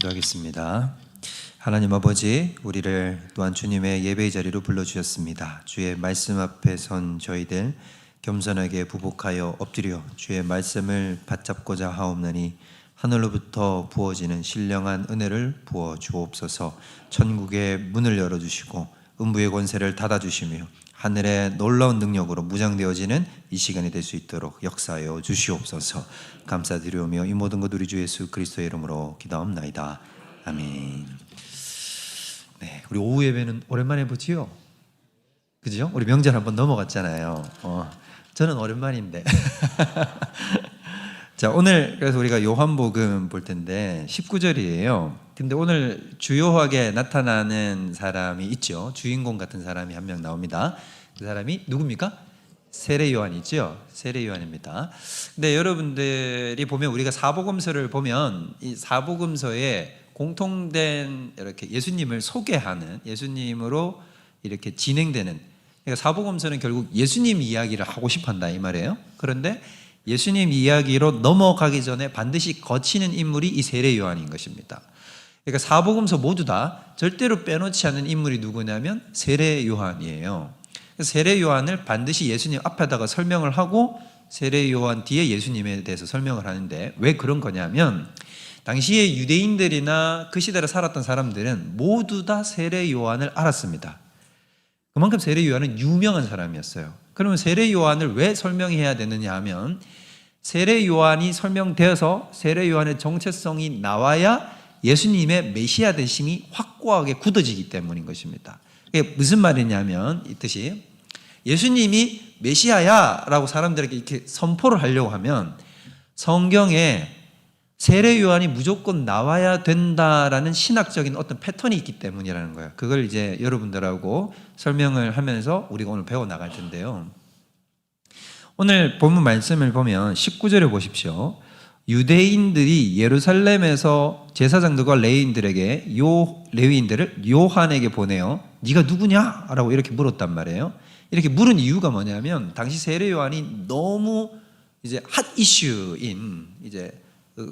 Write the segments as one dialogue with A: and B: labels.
A: 기도하겠습니다. 하나님 아버지, 우리를 또한 주님의 예배의 자리로 불러주셨습니다. 주의 말씀 앞에 선 저희들 겸손하게 부복하여 엎드려 주의 말씀을 받잡고자 하옵나니 하늘로부터 부어지는 신령한 은혜를 부어 주옵소서. 천국의 문을 열어주시고 음부의 권세를 닫아주시며 하늘의 놀라운 능력으로 무장되어지는 이 시간이 될 수 있도록 역사하여 주시옵소서. 감사드리오며 이 모든 것 우리 주 예수 그리스도의 이름으로 기도합나이다. 아멘. 네, 우리 오후 예배는 오랜만에 보지요? 그죠? 우리 명절 한번 넘어갔잖아요. 저는 오랜만인데. 자, 오늘 그래서 우리가 요한복음 볼 텐데 19절이에요. 근데 오늘 주요하게 나타나는 사람이 있죠. 주인공 같은 사람이 한 명 나옵니다. 그 사람이 누굽니까? 세례 요한이죠. 세례 요한입니다. 근데 여러분들이 보면 우리가 사복음서를 보면 이 사복음서에 공통된 이렇게 예수님을 소개하는, 예수님으로 이렇게 진행되는, 그러니까 사복음서는 결국 예수님 이야기를 하고 싶어 한다 이 말이에요. 그런데 예수님 이야기로 넘어가기 전에 반드시 거치는 인물이 이 세례 요한인 것입니다. 그러니까 사복음서 모두 다 절대로 빼놓지 않는 인물이 누구냐면 세례 요한이에요. 세례 요한을 반드시 예수님 앞에다가 설명을 하고 세례 요한 뒤에 예수님에 대해서 설명을 하는데, 왜 그런 거냐면 당시에 유대인들이나 그 시대를 살았던 사람들은 모두 다 세례 요한을 알았습니다. 그만큼 세례 요한은 유명한 사람이었어요. 그러면 세례 요한을 왜 설명해야 되느냐 하면 세례 요한이 설명되어서 세례 요한의 정체성이 나와야 예수님의 메시아 되심이 확고하게 굳어지기 때문인 것입니다. 이게 무슨 말이냐면 이 뜻이, 예수님이 메시아야 라고 사람들에게 이렇게 선포를 하려고 하면 성경에 세례 요한이 무조건 나와야 된다라는 신학적인 어떤 패턴이 있기 때문이라는 거예요. 그걸 이제 여러분들하고 설명을 하면서 우리가 오늘 배워 나갈 텐데요. 오늘 본문 말씀을 보면 19절에 보십시오. 유대인들이 예루살렘에서 제사장들과 레위인들에게 레위인들을 요한에게 보내요. 네가 누구냐? 라고 이렇게 물었단 말이에요. 이렇게 물은 이유가 뭐냐면 당시 세례 요한이 너무 이제 핫 이슈인 이제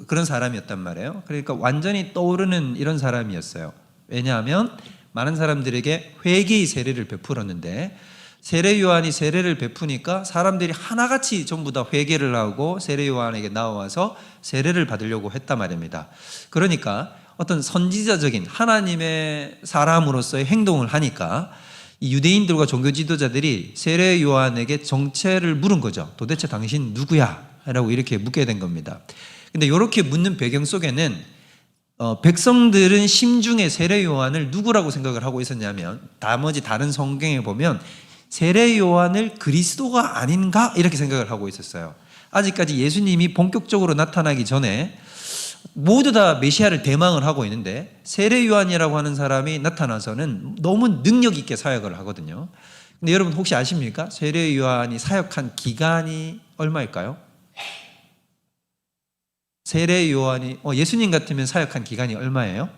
A: 그런 사람이었단 말이에요. 그러니까 완전히 떠오르는 이런 사람이었어요. 왜냐하면 많은 사람들에게 회개의 세례를 베풀었는데 세례 요한이 세례를 베푸니까 사람들이 하나같이 전부 다 회개를 하고 세례 요한에게 나와서 세례를 받으려고 했단 말입니다. 그러니까 어떤 선지자적인 하나님의 사람으로서의 행동을 하니까 이 유대인들과 종교 지도자들이 세례 요한에게 정체를 물은 거죠. 도대체 당신 누구야? 라고 이렇게 묻게 된 겁니다. 근데 이렇게 묻는 배경 속에는 백성들은 심중에 세례 요한을 누구라고 생각을 하고 있었냐면 나머지 다른 성경에 보면 세례 요한을 그리스도가 아닌가 이렇게 생각을 하고 있었어요. 아직까지 예수님이 본격적으로 나타나기 전에 모두 다 메시아를 대망을 하고 있는데 세례 요한이라고 하는 사람이 나타나서는 너무 능력 있게 사역을 하거든요. 근데 여러분 혹시 아십니까? 세례 요한이 사역한 기간이 얼마일까요? 세례 요한이 예수님 같으면 사역한 기간이 얼마예요?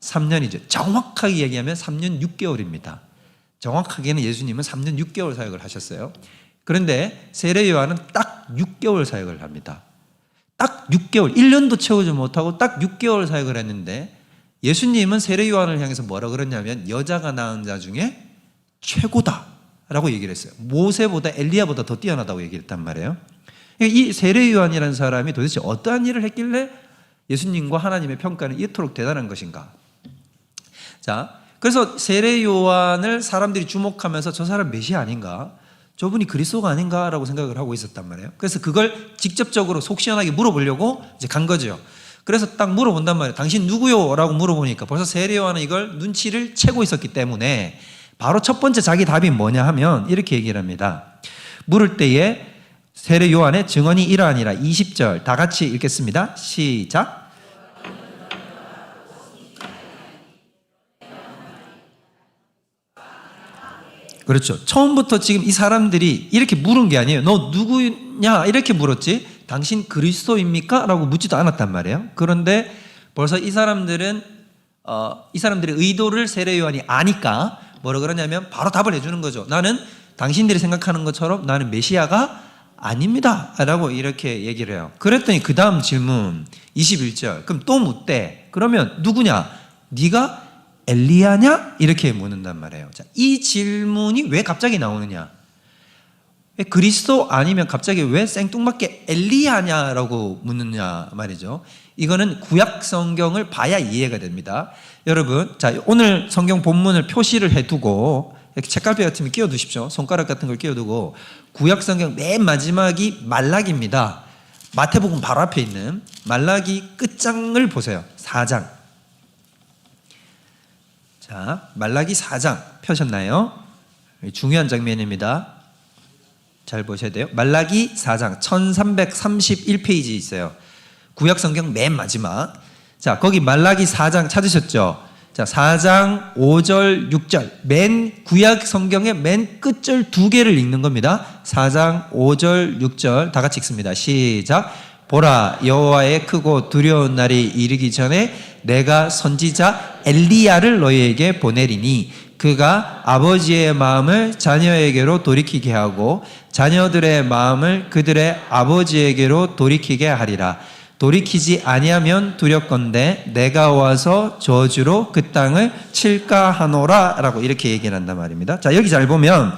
A: 3년이죠. 정확하게 얘기하면 3년 6개월입니다. 정확하게는 예수님은 3년 6개월 사역을 하셨어요. 그런데 세례 요한은 딱 6개월 사역을 합니다. 딱 6개월, 1년도 채우지 못하고 딱 6개월 사역을 했는데 예수님은 세례 요한을 향해서 뭐라 그랬냐면 여자가 낳은 자 중에 최고다라고 얘기를 했어요. 모세보다 엘리야보다 더 뛰어나다고 얘기를 했단 말이에요. 이 세례 요한이라는 사람이 도대체 어떠한 일을 했길래 예수님과 하나님의 평가는 이토록 대단한 것인가? 자, 그래서 세례 요한을 사람들이 주목하면서 저 사람 메시아 아닌가? 저분이 그리스도가 아닌가라고 생각을 하고 있었단 말이에요. 그래서 그걸 직접적으로 속 시원하게 물어보려고 이제 간 거죠. 그래서 딱 물어본단 말이에요. 당신 누구요? 라고 물어보니까 벌써 세례 요한은 이걸 눈치를 채고 있었기 때문에 바로 첫 번째 자기 답이 뭐냐 하면 이렇게 얘기를 합니다. 물을 때에 세례 요한의 증언이 이러하니라. 20절 다 같이 읽겠습니다. 시작. 그렇죠. 처음부터 지금 이 사람들이 이렇게 물은 게 아니에요. 너 누구냐? 이렇게 물었지. 당신 그리스도입니까? 라고 묻지도 않았단 말이에요. 그런데 벌써 이 사람들은 이 사람들의 의도를 세례 요한이 아니까 뭐라 그러냐면 바로 답을 해주는 거죠. 나는 당신들이 생각하는 것처럼 나는 메시아가 아닙니다 라고 이렇게 얘기를 해요. 그랬더니 그 다음 질문 21절 그럼 또 묻대. 그러면 누구냐? 네가 엘리야냐? 이렇게 묻는단 말이에요. 자, 이 질문이 왜 갑자기 나오느냐? 왜 그리스도 아니면 갑자기 왜 생뚱맞게 엘리야냐라고 묻느냐 말이죠. 이거는 구약 성경을 봐야 이해가 됩니다. 여러분, 자, 오늘 성경 본문을 표시를 해두고 이렇게 책갈피 같은 거 끼워두십시오. 손가락 같은 걸 끼워두고 구약 성경 맨 마지막이 말라기입니다. 마태복음 바로 앞에 있는 말라기 끝장을 보세요. 4장. 자, 말라기 4장 펴셨나요? 중요한 장면입니다. 잘 보셔야 돼요. 말라기 4장 1331페이지 있어요. 구약 성경 맨 마지막. 자, 거기 말라기 4장 찾으셨죠? 자, 4장 5절 6절 맨 구약 성경의 맨 끝절 두 개를 읽는 겁니다. 4장 5절 6절 다 같이 읽습니다. 시작. 보라, 여호와의 크고 두려운 날이 이르기 전에 내가 선지자 엘리야를 너희에게 보내리니 그가 아버지의 마음을 자녀에게로 돌이키게 하고 자녀들의 마음을 그들의 아버지에게로 돌이키게 하리라. 돌이키지 아니하면 두렵건대 내가 와서 저주로 그 땅을 칠까 하노라 라고 이렇게 얘기를 한단 말입니다. 자, 여기 잘 보면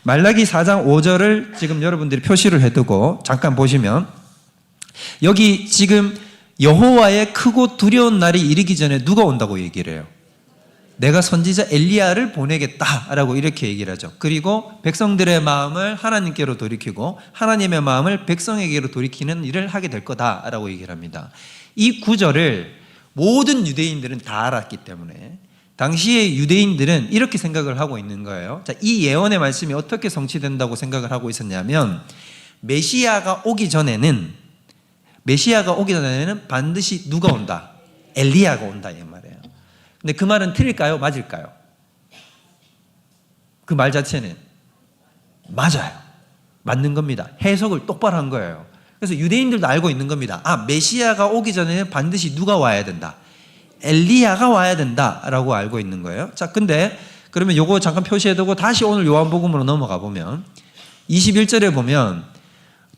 A: 말라기 4장 5절을 지금 여러분들이 표시를 해두고 잠깐 보시면 여기 지금 여호와의 크고 두려운 날이 이르기 전에 누가 온다고 얘기를 해요? 내가 선지자 엘리야를 보내겠다라고 이렇게 얘기를 하죠. 그리고 백성들의 마음을 하나님께로 돌이키고 하나님의 마음을 백성에게로 돌이키는 일을 하게 될 거다라고 얘기를 합니다. 이 구절을 모든 유대인들은 다 알았기 때문에 당시의 유대인들은 이렇게 생각을 하고 있는 거예요. 자, 이 예언의 말씀이 어떻게 성취된다고 생각을 하고 있었냐면 메시아가 오기 전에는 반드시 누가 온다? 엘리야가 온다 이 말이에요. 근데 그 말은 틀릴까요? 맞을까요? 그 말 자체는 맞아요. 맞는 겁니다. 해석을 똑바로 한 거예요. 그래서 유대인들도 알고 있는 겁니다. 아, 메시아가 오기 전에는 반드시 누가 와야 된다? 엘리야가 와야 된다라고 알고 있는 거예요. 자, 근데 그러면 요거 잠깐 표시해두고 다시 오늘 요한복음으로 넘어가 보면 21절에 보면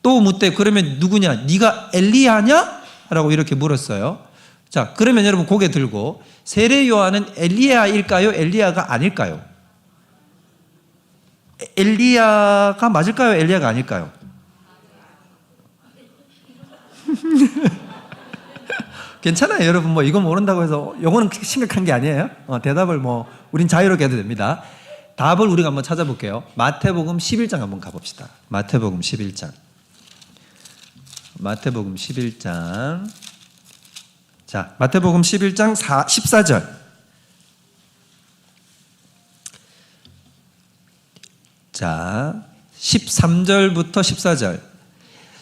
A: 또 묻대. 그러면 누구냐? 네가 엘리야냐? 라고 이렇게 물었어요. 자, 그러면 여러분 고개 들고 세례 요한은 엘리야일까요? 엘리야가 아닐까요? 엘리야가 맞을까요? 엘리야가 아닐까요? 괜찮아요, 여러분. 뭐 이거 모른다고 해서 요거는 심각한 게 아니에요. 대답을 뭐 우린 자유롭게 해도 됩니다. 답을 우리가 한번 찾아볼게요. 마태복음 11장 한번 가봅시다. 마태복음 11장. 마태복음 11장. 자, 마태복음 11장 14절. 자, 13절부터 14절.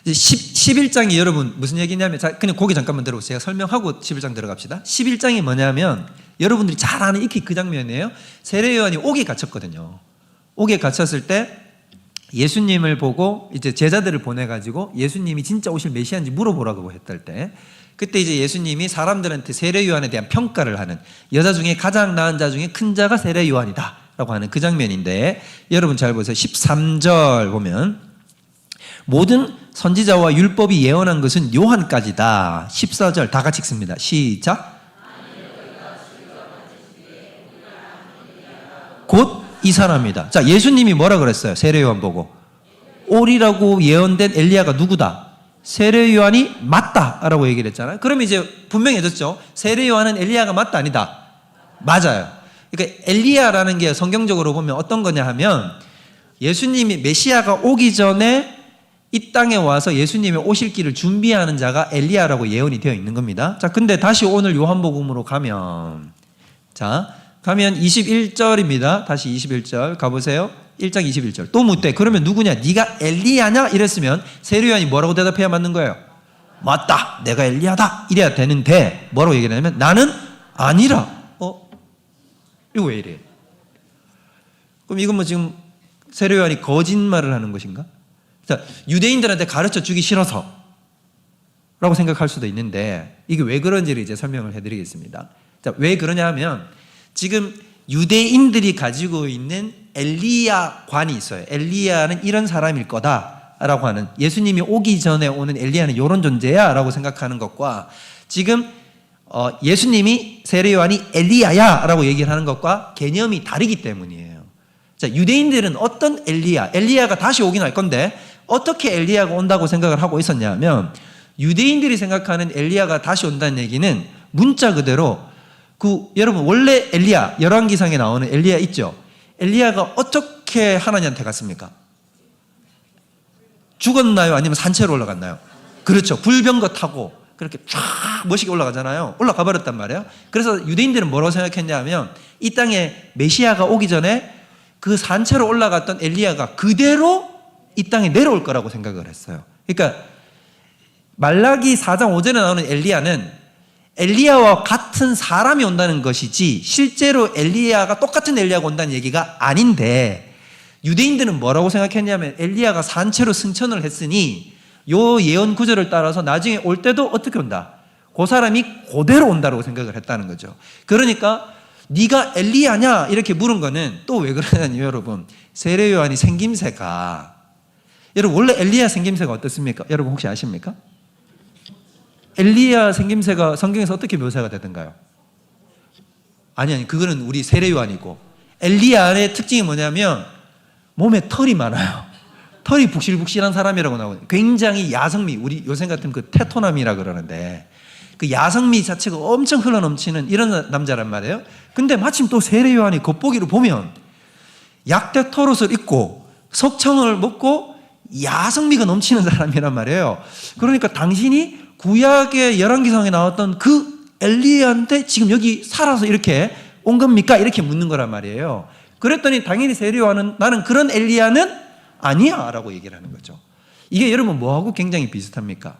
A: 11장이 여러분 무슨 얘기냐면, 자, 그냥 고개 잠깐만 들어보세요. 제가 설명하고 11장 들어갑시다. 11장이 뭐냐면 여러분들이 잘 아는 익히 그 장면이에요. 세례 요한이 옥에 갇혔거든요. 옥에 갇혔을 때 예수님을 보고 이제 제자들을 보내가지고 예수님이 진짜 오실 메시아인지 물어보라고 했을 때, 그때 이제 예수님이 사람들한테 세례 요한에 대한 평가를 하는, 여자 중에 가장 나은 자 중에 큰 자가 세례 요한이다 라고 하는 그 장면인데, 여러분 잘 보세요. 13절 보면 모든 선지자와 율법이 예언한 것은 요한까지다. 14절 다 같이 읽습니다. 시작. 곧 이 사람이다. 자, 예수님이 뭐라 그랬어요? 세례 요한 보고 오리라고 예언된 엘리야가 누구다? 세례 요한이 맞다라고 얘기를 했잖아요. 그러면 이제 분명해졌죠. 세례 요한은 엘리야가 맞다 아니다? 맞아요. 그러니까 엘리야라는 게 성경적으로 보면 어떤 거냐 하면 예수님이 메시아가 오기 전에 이 땅에 와서 예수님의 오실 길을 준비하는 자가 엘리야라고 예언이 되어 있는 겁니다. 자, 근데 다시 오늘 요한복음으로 가면 21절입니다. 다시 21절 가보세요. 1장 21절. 또 묻대. 그러면 누구냐? 네가 엘리야냐? 이랬으면 세례 요한이 뭐라고 대답해야 맞는 거예요? 맞다. 내가 엘리야다. 이래야 되는데 뭐라고 얘기하냐면 나는 아니라. 이거 왜 이래? 그럼 이건 뭐 지금 세례 요한이 거짓말을 하는 것인가? 자, 유대인들한테 가르쳐 주기 싫어서 라고 생각할 수도 있는데 이게 왜 그런지를 이제 설명을 해드리겠습니다. 자, 왜 그러냐 하면 지금 유대인들이 가지고 있는 엘리야관이 있어요. 엘리야는 이런 사람일 거다 엘리야라고 하는, 예수님이 오기 전에 오는 엘리야는 이런 존재야 라고 생각하는 것과, 지금 예수님이 세례 요한이 엘리야야 라고 얘기를 하는 것과 개념이 다르기 때문이에요. 자, 유대인들은 어떤 엘리야가 다시 오긴 할 건데 어떻게 엘리야가 온다고 생각을 하고 있었냐면, 유대인들이 생각하는 엘리야가 다시 온다는 얘기는 문자 그대로 여러분 원래 엘리야, 열왕기상에 나오는 엘리야 있죠? 엘리야가 어떻게 하나님한테 갔습니까? 죽었나요? 아니면 산채로 올라갔나요? 그렇죠. 불병거 타고 그렇게 쫙 멋있게 올라가잖아요. 올라가 버렸단 말이에요. 그래서 유대인들은 뭐라고 생각했냐면, 이 땅에 메시아가 오기 전에 그 산채로 올라갔던 엘리야가 그대로 이 땅에 내려올 거라고 생각을 했어요. 그러니까 말라기 4장 5절에 나오는 엘리야는 엘리야와 같은 사람이 온다는 것이지 실제로 엘리야가 똑같은 엘리야가 온다는 얘기가 아닌데, 유대인들은 뭐라고 생각했냐면 엘리야가 산채로 승천을 했으니 요 예언 구절을 따라서 나중에 올 때도 어떻게 온다? 그 사람이 그대로 온다고 생각을 했다는 거죠. 그러니까 네가 엘리야냐 이렇게 물은 거는 또 왜 그러냐면, 여러분 세례 요한이 생김새가, 여러분 원래 엘리야 생김새가 어떻습니까? 여러분 혹시 아십니까? 엘리야 생김새가 성경에서 어떻게 묘사가 되던가요? 아니 그거는 우리 세례 요한이고, 엘리야의 특징이 뭐냐면 몸에 털이 많아요. 털이 북실북실한 사람이라고 나오거든요. 굉장히 야성미, 우리 요새 같은 그 테토남이라 그러는데 그 야성미 자체가 엄청 흘러넘치는 이런 남자란 말이에요. 근데 마침 또 세례 요한이 겉보기로 보면 약대 털옷을 입고 석청을 먹고 야성미가 넘치는 사람이란 말이에요. 그러니까 당신이 구약의 열왕기상에 나왔던 그 엘리야한테 지금 여기 살아서 이렇게 온 겁니까? 이렇게 묻는 거란 말이에요. 그랬더니 당연히 세례 요한은 나는 그런 엘리야는 아니야 라고 얘기를 하는 거죠. 이게 여러분 뭐하고 굉장히 비슷합니까?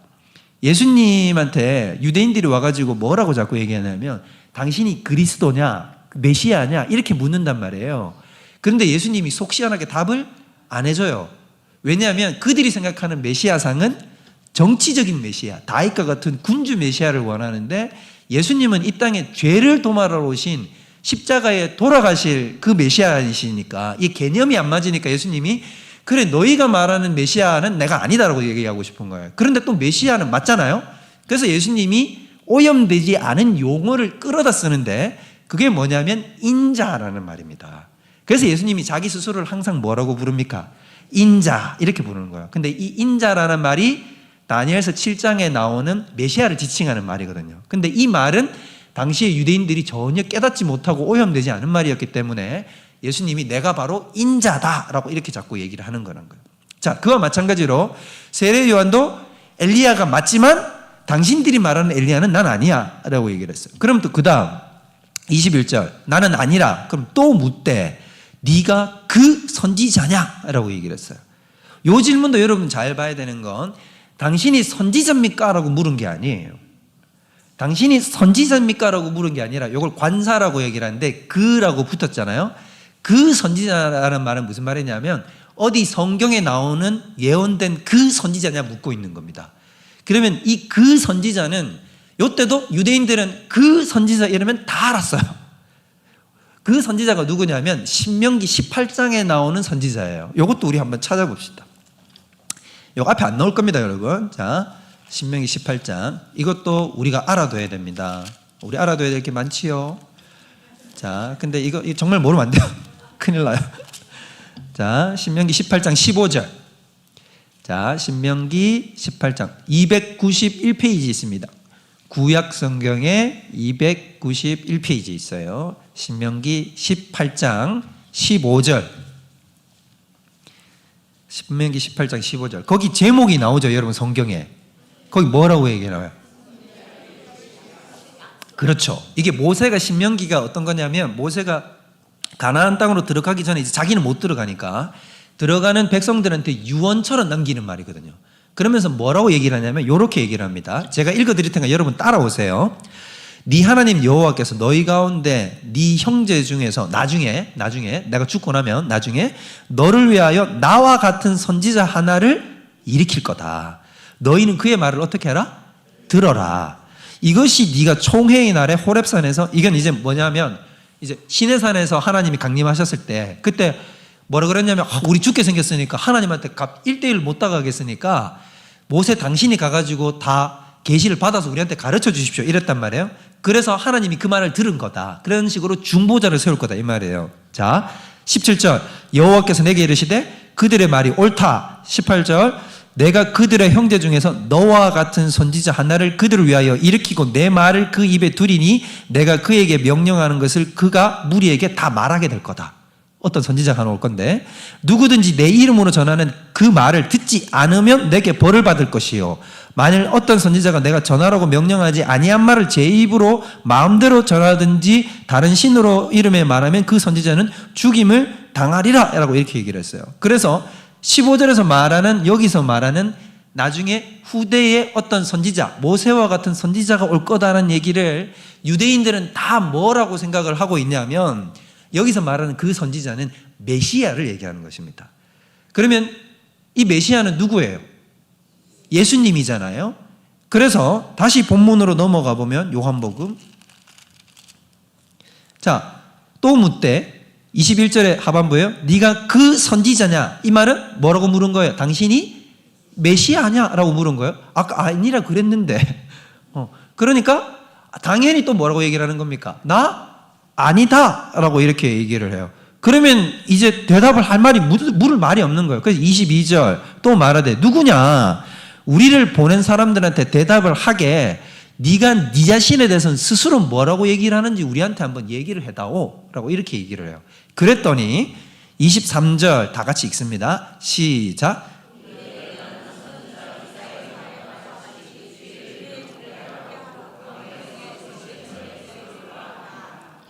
A: 예수님한테 유대인들이 와가지고 뭐라고 자꾸 얘기하냐면 당신이 그리스도냐 메시아냐 이렇게 묻는단 말이에요. 그런데 예수님이 속 시원하게 답을 안 해줘요. 왜냐하면 그들이 생각하는 메시아상은 정치적인 메시아, 다윗과 같은 군주 메시아를 원하는데, 예수님은 이 땅에 죄를 도말하러 오신 십자가에 돌아가실 그 메시아이시니까 이 개념이 안 맞으니까 예수님이 그래 너희가 말하는 메시아는 내가 아니다라고 얘기하고 싶은 거예요. 그런데 또 메시아는 맞잖아요. 그래서 예수님이 오염되지 않은 용어를 끌어다 쓰는데 그게 뭐냐면 인자라는 말입니다. 그래서 예수님이 자기 스스로를 항상 뭐라고 부릅니까? 인자 이렇게 부르는 거예요. 근데 이 인자라는 말이 다니엘서 7장에 나오는 메시아를 지칭하는 말이거든요. 근데 이 말은 당시에 유대인들이 전혀 깨닫지 못하고 오염되지 않은 말이었기 때문에 예수님이 내가 바로 인자다라고 이렇게 자꾸 얘기를 하는 거란 거예요. 자, 그와 마찬가지로 세례 요한도 엘리야가 맞지만 당신들이 말하는 엘리야는 난 아니야 라고 얘기를 했어요. 그럼 또 그 다음 21절 나는 아니라 그럼 또 묻되 네가 그 선지자냐 라고 얘기를 했어요. 이 질문도 여러분 잘 봐야 되는 건 당신이 선지자입니까? 라고 물은 게 아니에요. 당신이 선지자입니까? 라고 물은 게 아니라 이걸 관사라고 얘기를 하는데 그라고 붙었잖아요. 그 선지자라는 말은 무슨 말이냐면 어디 성경에 나오는 예언된 그 선지자냐 묻고 있는 겁니다. 그러면 이 그 선지자는 이때도 유대인들은 그 선지자 이러면 다 알았어요. 그 선지자가 누구냐면 신명기 18장에 나오는 선지자예요. 이것도 우리 한번 찾아봅시다. 이거 앞에 안 나올 겁니다, 여러분. 자, 신명기 18장. 이것도 우리가 알아둬야 됩니다. 우리 알아둬야 될 게 많지요. 자, 근데 이거 정말 모르면 안 돼요. 큰일 나요. 자, 신명기 18장 15절. 자, 신명기 18장 291페이지 있습니다. 구약 성경에 291페이지 있어요. 신명기 18장 15절. 신명기 18장 15절. 거기 제목이 나오죠, 여러분 성경에. 거기 뭐라고 얘기해요? 그렇죠. 이게 모세가 신명기가 어떤 거냐면 모세가 가나안 땅으로 들어가기 전에 이제 자기는 못 들어가니까 들어가는 백성들한테 유언처럼 남기는 말이거든요. 그러면서 뭐라고 얘기를 하냐면 이렇게 얘기를 합니다. 제가 읽어드릴 테니까 여러분 따라오세요. 네 하나님 여호와께서 너희 가운데 네 형제 중에서 나중에 내가 죽고 나면 나중에 너를 위하여 나와 같은 선지자 하나를 일으킬 거다. 너희는 그의 말을 어떻게 해라? 들어라. 이것이 네가 총회의 날에 호렙산에서, 이건 이제 뭐냐면 이제 시내산에서 하나님이 강림하셨을 때 그때 뭐라 그랬냐면 우리 죽게 생겼으니까 하나님한테 1대1 못 다가가겠으니까 모세 당신이 가가지고 다 계시를 받아서 우리한테 가르쳐 주십시오 이랬단 말이에요. 그래서 하나님이 그 말을 들은 거다. 그런 식으로 중보자를 세울 거다 이 말이에요. 자 17절 여호와께서 내게 이르시되 그들의 말이 옳다. 18절 내가 그들의 형제 중에서 너와 같은 선지자 하나를 그들을 위하여 일으키고 내 말을 그 입에 두리니 내가 그에게 명령하는 것을 그가 무리에게 다 말하게 될 거다. 어떤 선지자가 나올 건데 누구든지 내 이름으로 전하는 그 말을 듣지 않으면 내게 벌을 받을 것이요 만일 어떤 선지자가 내가 전하라고 명령하지 아니한 말을 제 입으로 마음대로 전하든지 다른 신으로 이름에 말하면 그 선지자는 죽임을 당하리라 라고 이렇게 얘기를 했어요. 그래서 15절에서 말하는 여기서 말하는 나중에 후대의 어떤 선지자 모세와 같은 선지자가 올 거다라는 얘기를 유대인들은 다 뭐라고 생각을 하고 있냐면 여기서 말하는 그 선지자는 메시아를 얘기하는 것입니다. 그러면 이 메시아는 누구예요? 예수님이잖아요. 그래서 다시 본문으로 넘어가 보면 요한복음 자, 또 묻되 21절의 하반부예요. 네가 그 선지자냐? 이 말은 뭐라고 물은 거예요? 당신이 메시아 아냐? 라고 물은 거예요. 아까 아니라 그랬는데 그러니까 당연히 또 뭐라고 얘기를 하는 겁니까? 나? 아니다 라고 이렇게 얘기를 해요. 그러면 이제 대답을 할 말이 물을 말이 없는 거예요. 그래서 22절 또 말하되 누구냐? 우리를 보낸 사람들한테 대답을 하게 네가 네 자신에 대해서는 스스로 뭐라고 얘기를 하는지 우리한테 한번 얘기를 해다오 라고 이렇게 얘기를 해요. 그랬더니 23절 다 같이 읽습니다. 시작.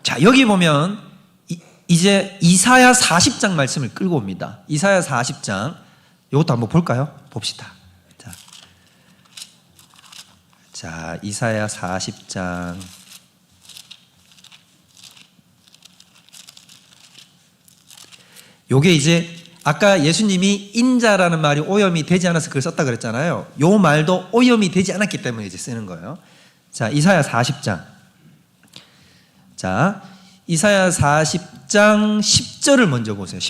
A: 자 여기 보면 이제 이사야 40장 말씀을 끌고 옵니다. 이사야 40장 이것도 한번 볼까요? 봅시다. 자 이사야 40장 요게 이제 아까 예수님이 인자라는 말이 오염이 되지 않아서 그걸 썼다 그랬잖아요. 요 말도 오염이 되지 않았기 때문에 이제 쓰는 거예요. 자 이사야 40장 자 이사야 40장 10절을 먼저 보세요.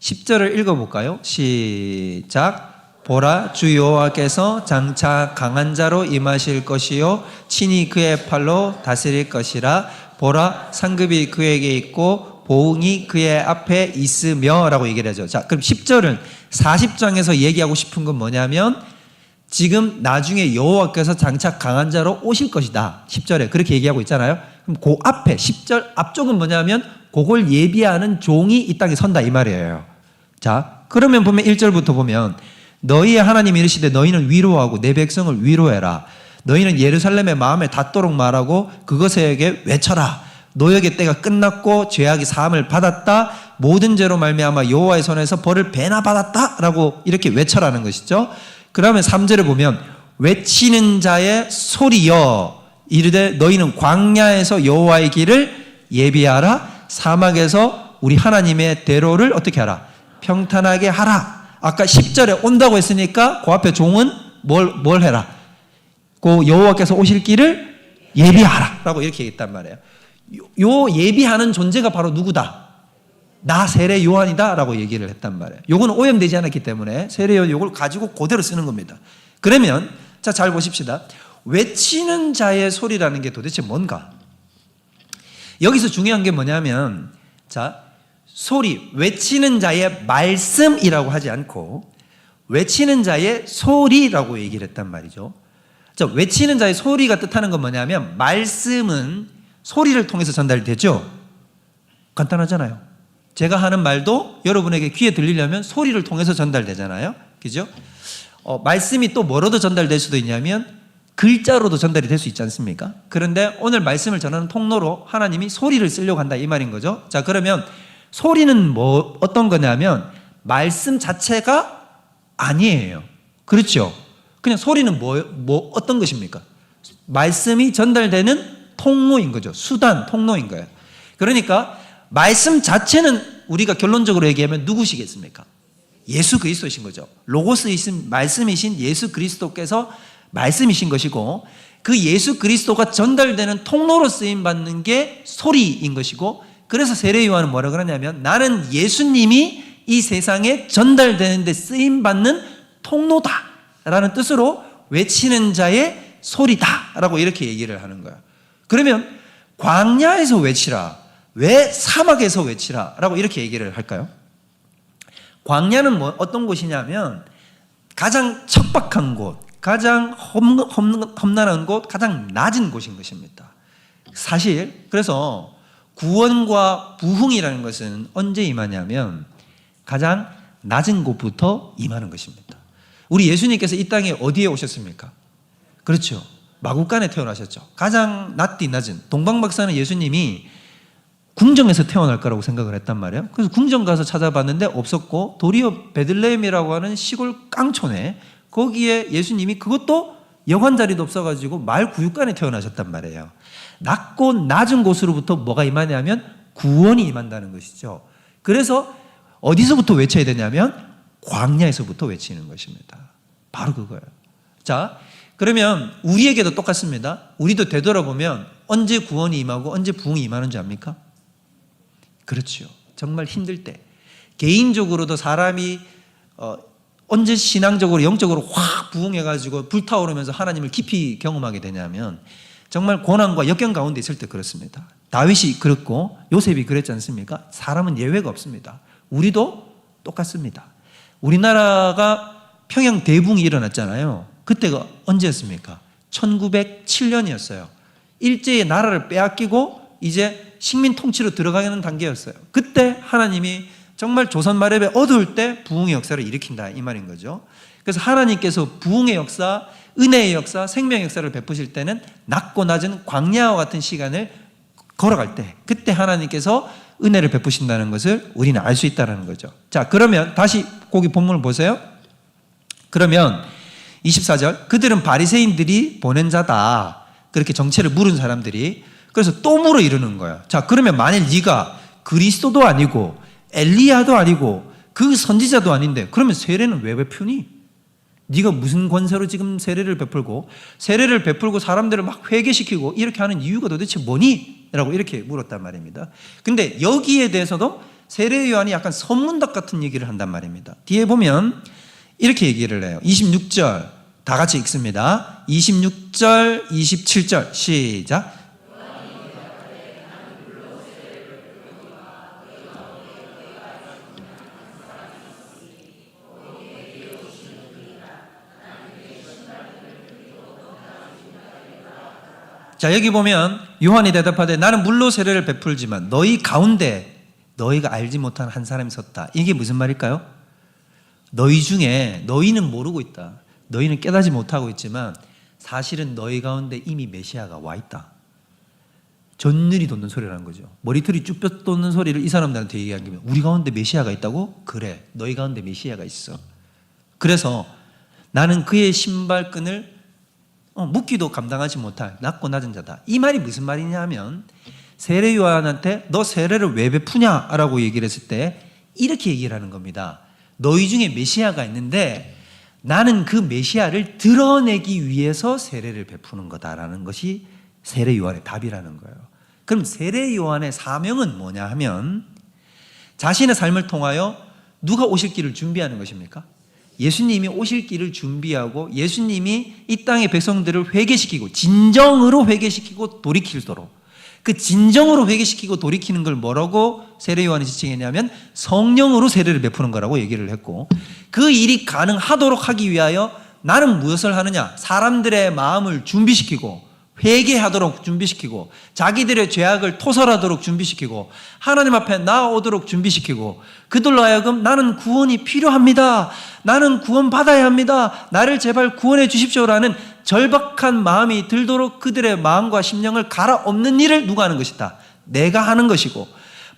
A: 10절을 읽어볼까요? 시작. 보라 주 여호와께서 장차 강한 자로 임하실 것이요 친히 그의 팔로 다스릴 것이라. 보라 상급이 그에게 있고 보응이 그의 앞에 있으며 라고 얘기를 하죠. 자 그럼 10절은 40장에서 얘기하고 싶은 건 뭐냐면 지금 나중에 여호와께서 장차 강한 자로 오실 것이다. 10절에 그렇게 얘기하고 있잖아요. 그럼 그 앞에 10절 앞쪽은 뭐냐면 그걸 예비하는 종이 이 땅에 선다 이 말이에요. 자 그러면 보면 1절부터 보면 너희의 하나님이 이르시되 너희는 위로하고 내 백성을 위로해라. 너희는 예루살렘의 마음에 닿도록 말하고 그것에게 외쳐라. 노역의 때가 끝났고 죄악이 사함을 받았다. 모든 죄로 말미암아 여호와의 손에서 벌을 배나 받았다 라고 이렇게 외쳐라는 것이죠. 그 다음에 3절에 보면 외치는 자의 소리여 이르되 너희는 광야에서 여호와의 길을 예비하라. 사막에서 우리 하나님의 대로를 어떻게 하라? 평탄하게 하라. 아까 10절에 온다고 했으니까 그 앞에 종은 뭘 해라? 그 여호와께서 오실 길을 예비하라 라고 이렇게 얘기했단 말이에요. 요 예비하는 존재가 바로 누구다? 나 세례 요한이다 라고 얘기를 했단 말이에요. 요거는 오염되지 않았기 때문에 세례 요한 요걸 가지고 그대로 쓰는 겁니다. 그러면 자 잘 보십시다. 외치는 자의 소리라는 게 도대체 뭔가? 여기서 중요한 게 뭐냐면 자 소리, 외치는 자의 말씀이라고 하지 않고 외치는 자의 소리라고 얘기를 했단 말이죠. 자, 외치는 자의 소리가 뜻하는 건 뭐냐면 말씀은 소리를 통해서 전달되죠. 간단하잖아요. 제가 하는 말도 여러분에게 귀에 들리려면 소리를 통해서 전달되잖아요. 그죠? 말씀이 또 뭐로도 전달될 수도 있냐면 글자로도 전달이 될 수 있지 않습니까? 그런데 오늘 말씀을 전하는 통로로 하나님이 소리를 쓰려고 한다 이 말인 거죠. 자, 그러면 소리는 어떤 거냐면 말씀 자체가 아니에요. 그렇죠? 그냥 소리는 어떤 것입니까? 말씀이 전달되는 통로인 거죠. 수단, 통로인 거예요. 그러니까 말씀 자체는 우리가 결론적으로 얘기하면 누구시겠습니까? 예수 그리스도이신 거죠. 로고스이신 말씀이신 예수 그리스도께서 말씀이신 것이고 그 예수 그리스도가 전달되는 통로로 쓰임받는 게 소리인 것이고 그래서 세례 요한은 뭐라 그러냐면 나는 예수님이 이 세상에 전달되는데 쓰임받는 통로다라는 뜻으로 외치는 자의 소리다라고 이렇게 얘기를 하는 거야. 그러면 광야에서 외치라, 왜 사막에서 외치라 라고 이렇게 얘기를 할까요? 광야는 어떤 곳이냐면 가장 척박한 곳, 가장 험난한 곳, 가장 낮은 곳인 것입니다. 사실 그래서 구원과 부흥이라는 것은 언제 임하냐면 가장 낮은 곳부터 임하는 것입니다. 우리 예수님께서 이 땅에 어디에 오셨습니까? 그렇죠. 마구간에 태어나셨죠. 가장 낮디 낮은. 동방박사는 예수님이 궁정에서 태어날 거라고 생각을 했단 말이에요. 그래서 궁정 가서 찾아봤는데 없었고, 도리어 베들레헴이라고 하는 시골 깡촌에 거기에 예수님이 그것도 여관 자리도 없어가지고 말 구육간에 태어나셨단 말이에요. 낮고 낮은 곳으로부터 뭐가 임하냐면 구원이 임한다는 것이죠. 그래서 어디서부터 외쳐야 되냐면 광야에서부터 외치는 것입니다. 바로 그거예요. 자, 그러면 우리에게도 똑같습니다. 우리도 되돌아보면 언제 구원이 임하고 언제 부흥이 임하는 줄 압니까? 그렇죠. 정말 힘들 때. 개인적으로도 사람이 언제 신앙적으로 영적으로 확 부흥해가지고 불타오르면서 하나님을 깊이 경험하게 되냐면 정말 고난과 역경 가운데 있을 때 그렇습니다. 다윗이 그렇고 요셉이 그랬지 않습니까? 사람은 예외가 없습니다. 우리도 똑같습니다. 우리나라가 평양 대붕이 일어났잖아요. 그때가 언제였습니까? 1907년이었어요. 일제의 나라를 빼앗기고 이제 식민 통치로 들어가는 단계였어요. 그때 하나님이 정말 조선 말엽에 어두울 때 부흥의 역사를 일으킨다 이 말인 거죠. 그래서 하나님께서 부흥의 역사, 은혜의 역사, 생명의 역사를 베푸실 때는 낮고 낮은 광야와 같은 시간을 걸어갈 때 그때 하나님께서 은혜를 베푸신다는 것을 우리는 알 수 있다는 거죠. 자, 그러면 다시 거기 본문을 보세요. 그러면 24절, 그들은 바리새인들이 보낸 자다. 그렇게 정체를 물은 사람들이. 그래서 또 물어 이러는 거예요. 자, 그러면 만일 네가 그리스도도 아니고 엘리야도 아니고 그 선지자도 아닌데 그러면 세례는 왜 베푸니? 네가 무슨 권세로 지금 세례를 베풀고 사람들을 막 회개시키고 이렇게 하는 이유가 도대체 뭐니? 라고 이렇게 물었단 말입니다. 근데 여기에 대해서도 세례 요한이 약간 선문답 같은 얘기를 한단 말입니다. 뒤에 보면 이렇게 얘기를 해요. 26절 다 같이 읽습니다. 26절, 27절 시작. 자, 여기 보면 요한이 대답하되 나는 물로 세례를 베풀지만 너희 가운데 너희가 알지 못한 한 사람이 섰다. 이게 무슨 말일까요? 너희 중에 너희는 모르고 있다. 너희는 깨닫지 못하고 있지만 사실은 너희 가운데 이미 메시아가 와 있다. 전율이 돋는 소리라는 거죠. 머리털이 쭉 돋는 소리를 이 사람들한테 얘기하면 우리 가운데 메시아가 있다고? 그래, 너희 가운데 메시아가 있어. 그래서 나는 그의 신발끈을 묶기도 감당하지 못할 낮고 낮은 자다. 이 말이 무슨 말이냐 하면 세례 요한한테 너 세례를 왜 베푸냐라고 얘기를 했을 때 이렇게 얘기를 하는 겁니다. 너희 중에 메시아가 있는데 나는 그 메시아를 드러내기 위해서 세례를 베푸는 거다라는 것이 세례 요한의 답이라는 거예요. 그럼 세례 요한의 사명은 뭐냐 하면 자신의 삶을 통하여 누가 오실 길을 준비하는 것입니까? 예수님이 오실 길을 준비하고 예수님이 이 땅의 백성들을 회개시키고 진정으로 회개시키고 돌이키도록 그 진정으로 회개시키고 돌이키는 걸 뭐라고 세례 요한이 지칭했냐면 성령으로 세례를 베푸는 거라고 얘기를 했고 그 일이 가능하도록 하기 위하여 나는 무엇을 하느냐? 사람들의 마음을 준비시키고 회개하도록 준비시키고 자기들의 죄악을 토설하도록 준비시키고 하나님 앞에 나아오도록 준비시키고 그들로 하여금 나는 구원이 필요합니다. 나는 구원받아야 합니다. 나를 제발 구원해 주십시오라는 절박한 마음이 들도록 그들의 마음과 심령을 갈아엎는 일을 누가 하는 것이다? 내가 하는 것이고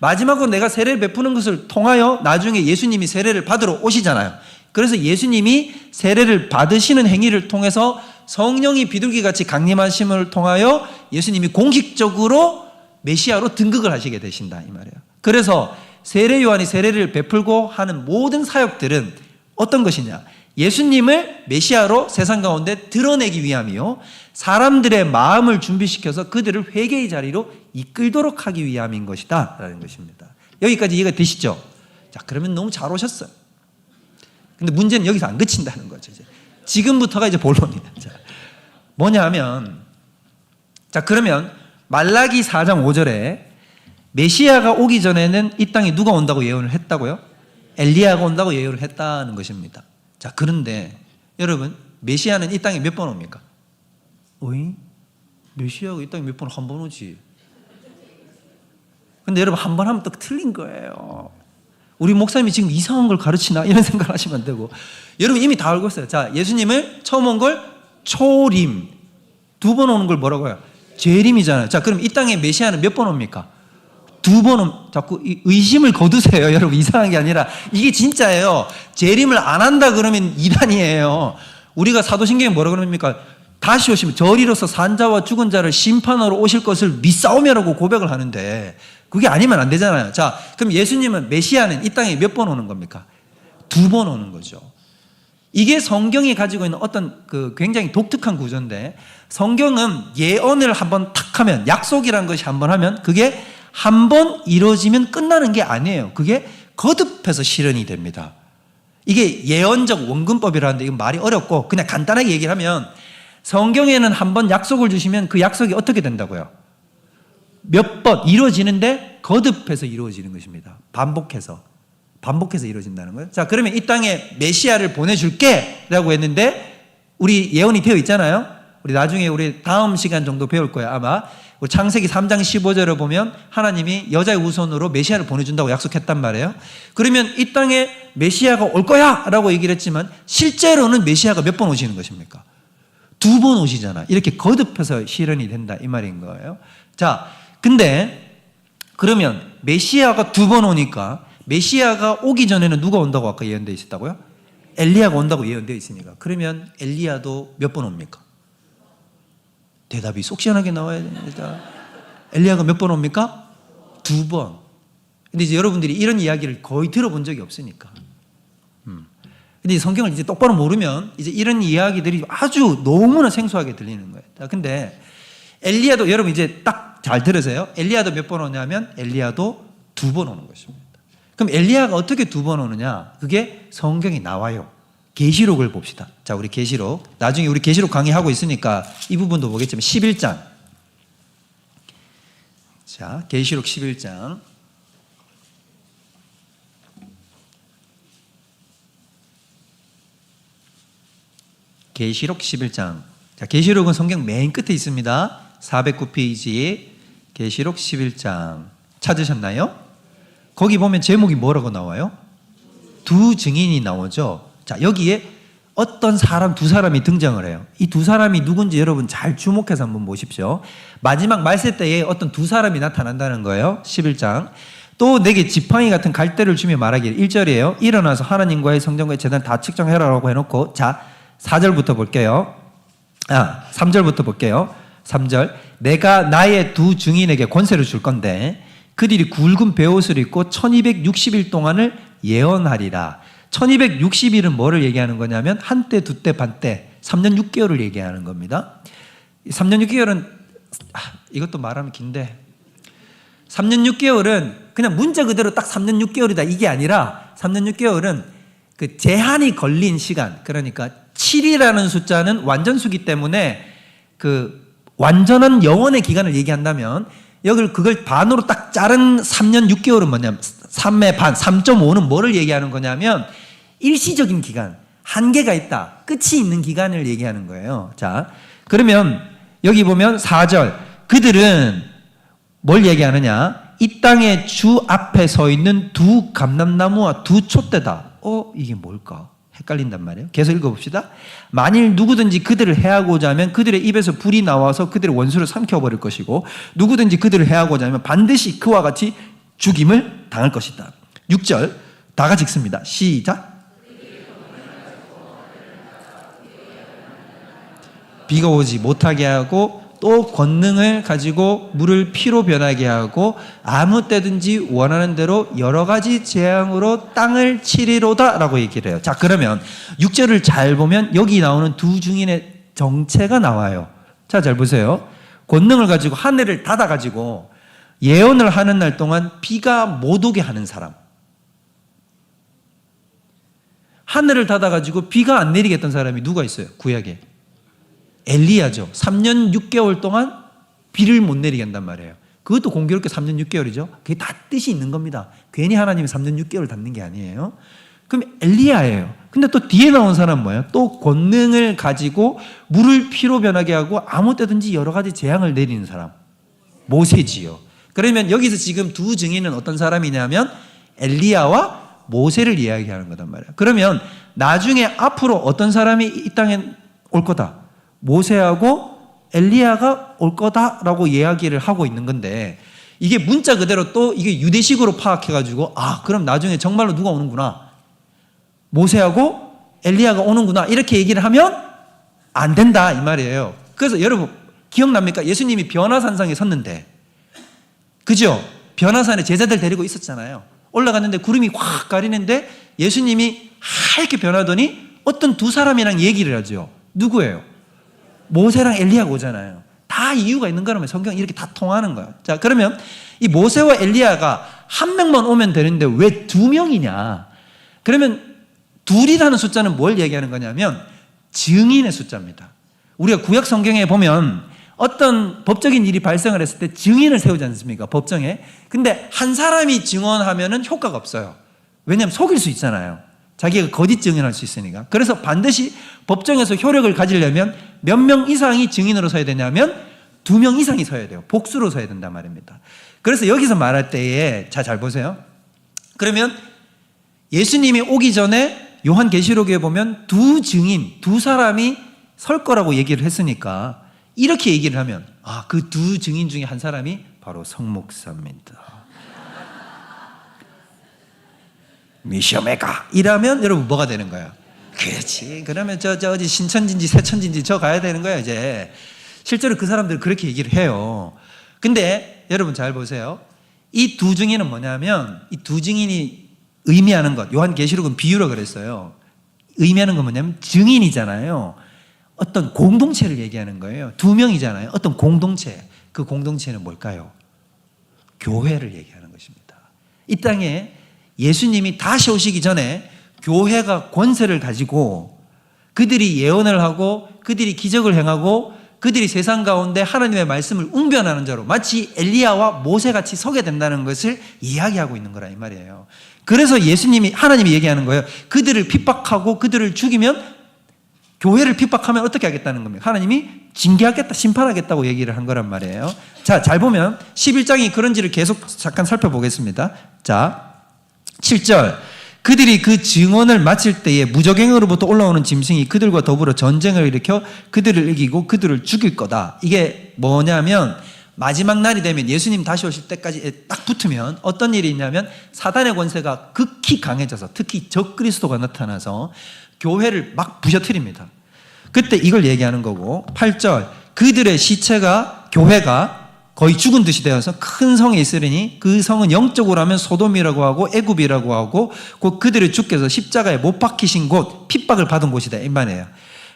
A: 마지막으로 내가 세례를 베푸는 것을 통하여 나중에 예수님이 세례를 받으러 오시잖아요. 그래서 예수님이 세례를 받으시는 행위를 통해서 성령이 비둘기같이 강림하심을 통하여 예수님이 공식적으로 메시아로 등극을 하시게 되신다 이 말이에요. 그래서 세례 요한이 세례를 베풀고 하는 모든 사역들은 어떤 것이냐? 예수님을 메시아로 세상 가운데 드러내기 위함이요 사람들의 마음을 준비시켜서 그들을 회개의 자리로 이끌도록 하기 위함인 것이다 라는 것입니다. 여기까지 이해가 되시죠? 자, 그러면 너무 잘 오셨어요. 근데 문제는 여기서 안 그친다는 거죠. 이제. 지금부터가 이제 본론이에요. 자, 뭐냐 하면, 자, 그러면 말라기 4장 5절에 메시아가 오기 전에는 이 땅에 누가 온다고 예언을 했다고요? 엘리야가 온다고 예언을 했다는 것입니다. 자, 그런데 여러분, 메시아는 이 땅에 몇 번 옵니까? 어이? 메시아가 이 땅에 몇 번 한 번 오지. 근데 여러분, 한 번 하면 또 틀린 거예요. 우리 목사님이 지금 이상한 걸 가르치나? 이런 생각을 하시면 안 되고. 여러분 이미 다 알고 있어요. 자, 예수님을 처음 온 걸 초림, 두 번 오는 걸 뭐라고 해요? 재림이잖아요. 자, 그럼 이 땅에 메시아는 몇 번 옵니까? 두 번은 자꾸 의심을 거두세요. 여러분, 이상한 게 아니라 이게 진짜예요. 재림을 안 한다 그러면 이단이에요. 우리가 사도신경에 뭐라고 그럽니까? 다시 오시면 저리로서 산자와 죽은 자를 심판하러 오실 것을 믿사오며라고 고백을 하는데 그게 아니면 안 되잖아요. 자, 그럼 예수님은, 메시아는 이 땅에 몇 번 오는 겁니까? 두 번 오는 거죠. 이게 성경이 가지고 있는 어떤 그 굉장히 독특한 구조인데, 성경은 예언을 한번 탁 하면, 약속이라는 것이 한번 하면 그게 한 번 이루어지면 끝나는 게 아니에요. 그게 거듭해서 실현이 됩니다. 이게 예언적 원근법이라는데 이건 말이 어렵고 그냥 간단하게 얘기를 하면, 성경에는 한 번 약속을 주시면 그 약속이 어떻게 된다고요? 몇 번 이루어지는데 거듭해서 이루어지는 것입니다. 반복해서 이루어진다는 거예요. 자, 그러면 이 땅에 메시아를 보내줄게 라고 했는데 우리 예언이 되어 있잖아요. 우리 나중에 우리 다음 시간 정도 배울 거예요. 아마 창세기 3장 15절을 보면 하나님이 여자의 우선으로 메시아를 보내준다고 약속했단 말이에요. 그러면 이 땅에 메시아가 올 거야 라고 얘기를 했지만 실제로는 메시아가 몇 번 오시는 것입니까? 두 번 오시잖아. 이렇게 거듭해서 실현이 된다 이 말인 거예요. 자, 근데 그러면 메시아가 두 번 오니까 메시아가 오기 전에는 누가 온다고 아까 예언되어 있었다고요? 엘리야가 온다고 예언되어 있으니까. 그러면 엘리야도 몇 번 옵니까? 대답이 속 시원하게 나와야 됩니다. 엘리야가 몇 번 옵니까? 두 번. 근데 이제 여러분들이 이런 이야기를 거의 들어본 적이 없으니까. 근데 성경을 이제 똑바로 모르면 이제 이런 이야기들이 아주 너무나 생소하게 들리는 거예요. 자, 근데 엘리야도, 여러분 이제 딱 잘 들으세요. 엘리야도 몇 번 오냐면 엘리야도 두 번 오는 것입니다. 그럼 엘리야가 어떻게 두 번 오느냐? 그게 성경에 나와요. 계시록을 봅시다. 자, 우리 계시록. 나중에 우리 계시록 강의하고 있으니까 이 부분도 보겠지만 11장. 자, 계시록 11장. 계시록 11장. 자, 계시록은 성경 맨 끝에 있습니다. 409페이지 계시록 11장. 찾으셨나요? 거기 보면 제목이 뭐라고 나와요? 두 증인이 나오죠. 자, 여기에 어떤 사람, 두 사람이 등장을 해요. 이 두 사람이 누군지 여러분 잘 주목해서 한번 보십시오. 마지막 말세 때에 어떤 두 사람이 나타난다는 거예요. 11장. 또 내게 지팡이 같은 갈대를 주며 말하기를, 1절이에요. 일어나서 하나님과의 성전과의 제단 다 측정해라라고 해놓고, 자, 4절부터 볼게요. 3절부터 볼게요. 3절. 내가 나의 두 증인에게 권세를 줄 건데 그들이 굵은 베옷을 입고 1260일 동안을 예언하리라. 1260일은 뭐를 얘기하는 거냐면 한때, 두때, 반때, 3년 6개월을 얘기하는 겁니다. 3년 6개월은 이것도 말하면 긴데 3년 6개월은 그냥 문자 그대로 딱 3년 6개월이다 이게 아니라 3년 6개월은 그 제한이 걸린 시간, 그러니까 7이라는 숫자는 완전수기 때문에 그 완전한 영원의 기간을 얘기한다면 여기를 그걸 반으로 딱 자른 3년 6개월은 뭐냐면 3의 반, 3.5는 뭐를 얘기하는 거냐면 일시적인 기간, 한계가 있다, 끝이 있는 기간을 얘기하는 거예요. 자, 그러면 여기 보면 4절, 그들은 뭘 얘기하느냐? 이 땅의 주 앞에 서 있는 두 감람나무와 두 촛대다. 이게 뭘까? 헷갈린단 말이에요. 계속 읽어봅시다. 만일 누구든지 그들을 해하고자 하면 그들의 입에서 불이 나와서 그들의 원수를 삼켜버릴 것이고 누구든지 그들을 해하고자 하면 반드시 그와 같이 죽임을 당할 것이다. 6절 다 같이 읽습니다. 시작. 비가 오지 못하게 하고 또 권능을 가지고 물을 피로 변하게 하고 아무 때든지 원하는 대로 여러 가지 재앙으로 땅을 치리로다 라고 얘기를 해요. 자, 그러면 6절을 잘 보면 여기 나오는 두 증인의 정체가 나와요. 자, 잘 보세요. 권능을 가지고 하늘을 닫아가지고 예언을 하는 날 동안 비가 못 오게 하는 사람. 하늘을 닫아가지고 비가 안 내리게 했던 사람이 누가 있어요? 구약에 엘리야죠. 3년 6개월 동안 비를 못 내리게 한단 말이에요. 그것도 공교롭게 3년 6개월이죠. 그게 다 뜻이 있는 겁니다. 괜히 하나님이 3년 6개월 닫는 게 아니에요. 그럼 엘리야예요. 근데 또 뒤에 나온 사람은 뭐예요? 또 권능을 가지고 물을 피로 변하게 하고 아무 때든지 여러 가지 재앙을 내리는 사람. 모세지요. 그러면 여기서 지금 두 증인은 어떤 사람이냐면 엘리야와 모세를 이야기하는 거단 말이에요. 그러면 나중에 앞으로 어떤 사람이 이 땅에 올 거다. 모세하고 엘리야가 올 거다라고 이야기를 하고 있는 건데 이게 문자 그대로 또 이게 유대식으로 파악해가지고 그럼 나중에 정말로 누가 오는구나. 모세하고 엘리야가 오는구나. 이렇게 얘기를 하면 안 된다 이 말이에요. 그래서 여러분 기억납니까? 예수님이 변화산상에 섰는데 그죠? 변화산에 제자들 데리고 있었잖아요. 올라갔는데 구름이 확 가리는데 예수님이 하얗게 변하더니 어떤 두 사람이랑 얘기를 하죠. 누구예요? 모세랑 엘리야가 오잖아요. 다 이유가 있는 거라면 성경 이렇게 다 통하는 거예요. 자, 그러면 이 모세와 엘리야가 한 명만 오면 되는데 왜 두 명이냐? 그러면 둘이라는 숫자는 뭘 얘기하는 거냐면 증인의 숫자입니다. 우리가 구약 성경에 보면 어떤 법적인 일이 발생을 했을 때 증인을 세우지 않습니까? 법정에. 근데 한 사람이 증언하면은 효과가 없어요. 왜냐하면 속일 수 있잖아요. 자기가 거짓 증언할 수 있으니까. 그래서 반드시 법정에서 효력을 가지려면 몇 명 이상이 증인으로 서야 되냐면 2명 이상이 서야 돼요. 복수로 서야 된단 말입니다. 그래서 여기서 말할 때에 잘 보세요. 그러면 예수님이 오기 전에 요한계시록에 보면 두 증인, 두 사람이 설 거라고 얘기를 했으니까 이렇게 얘기를 하면 그 두 증인 중에 한 사람이 바로 성목사입니다. 미셔메가 이라면 여러분 뭐가 되는 거예요? 그렇지. 그러면 저 어디 신천지인지 새천지인지 저 가야 되는 거야 이제. 실제로 그 사람들 그렇게 얘기를 해요. 근데 여러분 잘 보세요. 이 두 증인은 뭐냐면 이 두 증인이 의미하는 것, 요한계시록은 비유로 그랬어요. 의미하는 건 뭐냐면 증인이잖아요. 어떤 공동체를 얘기하는 거예요. 2명이잖아요. 어떤 공동체. 그 공동체는 뭘까요? 교회를 얘기하는 것입니다. 이 땅에 예수님이 다시 오시기 전에 교회가 권세를 가지고 그들이 예언을 하고 그들이 기적을 행하고 그들이 세상 가운데 하나님의 말씀을 웅변하는 자로 마치 엘리야와 모세같이 서게 된다는 것을 이야기하고 있는 거라 이 말이에요. 그래서 하나님이 얘기하는 거예요. 그들을 핍박하고 그들을 죽이면 교회를 핍박하면 어떻게 하겠다는 겁니까? 하나님이 징계하겠다, 심판하겠다고 얘기를 한 거란 말이에요. 자, 잘 보면 11장이 그런지를 계속 잠깐 살펴보겠습니다. 자, 7절. 그들이 그 증언을 마칠 때에 무저갱으로부터 올라오는 짐승이 그들과 더불어 전쟁을 일으켜 그들을 이기고 그들을 죽일 거다. 이게 뭐냐면 마지막 날이 되면 예수님 다시 오실 때까지 딱 붙으면 어떤 일이 있냐면 사단의 권세가 극히 강해져서 특히 적그리스도가 나타나서 교회를 막 부셔뜨립니다. 그때 이걸 얘기하는 거고 8절 그들의 시체가 교회가 거의 죽은 듯이 되어서 큰 성에 있으리니 그 성은 영적으로 하면 소돔이라고 하고 애굽이라고 하고 곧 그들의 주께서 십자가에 못 박히신 곳 핍박을 받은 곳이다 이 말이에요.